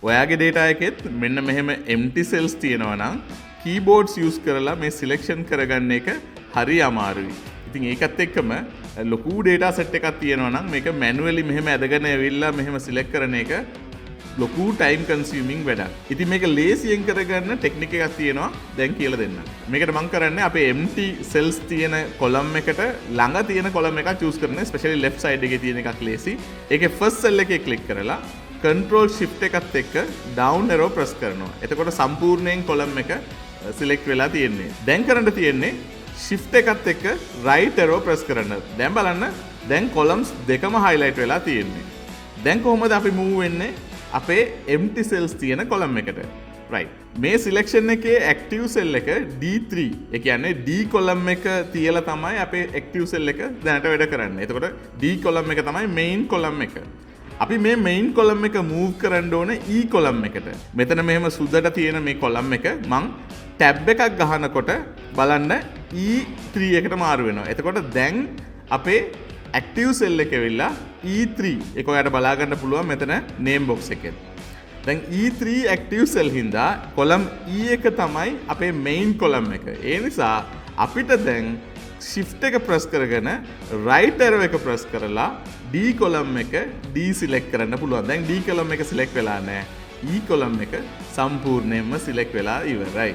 ඔයාගේ data එකෙත් මෙන්න මෙහෙම empty cells තියෙනවා නම් keyboards use කරලා මේ selection කරගන්න එක හරි අමාරුයි. ඉතින් ඒකත් එක්කම ලොකු data set එකක් තියෙනවා නම් මේක manually මෙහෙම ඇදගෙන ඇවිල්ලා මෙහෙම select කරන එක ලොකු time consuming වැඩක්. ඉතින් මේක ලේසියෙන් කරගන්න ටෙක්නික් එකක් තියෙනවා දැන් කියලා දෙන්න. මේකට මම කරන්නේ අපේ empty cells තියෙන column එකට ළඟ තියෙන column එකක් choose කරන especially left side එකේ තියෙන එකක් ලේසි. ඒකේ first cell එකේ click කරලා control shift එකත් එක්ක down arrow press කරනවා. එතකොට සම්පූර්ණයෙන් column එක select වෙලා තියෙන්නේ. දැන් කරන්න තියෙන්නේ shift එකත් එක්ක right arrow press කරන්න. දැන් බලන්න දැන් columns දෙකම highlight වෙලා තියෙන්නේ. දැන් කොහොමද අපි move වෙන්නේ අපේ empty cells තියෙන column එකට? right. මේ selection එකේ active cell එක D3. ඒ කියන්නේ D column එක තියලා තමයි අපේ active cell එක දැනට වැඩ කරන්නේ. එතකොට D column එක තමයි main column එක. අපි මේ main column එක move කරන්න ඕනේ E column එකට. මෙතන මෙහෙම සුදට තියෙන මේ column එක මං tab එකක් ගහනකොට බලන්න E3 එකට මාරු වෙනවා. එතකොට දැන් අපේ active cell එක ඇවිල්ලා E3. ඒක ඔයාලට බලා ගන්න පුළුවන් මෙතන name box එකේ. දැන් E3 active cell හින්දා column E එක තමයි අපේ main column එක. ඒ නිසා අපිට දැන් shift එක press කරගෙන right arrow එක press කරලා D column එක deselect කරන්න පුළුවන්. දැන් D column එක select වෙලා නැහැ. E column එක සම්පූර්ණයෙන්ම select වෙලා ඉවරයි.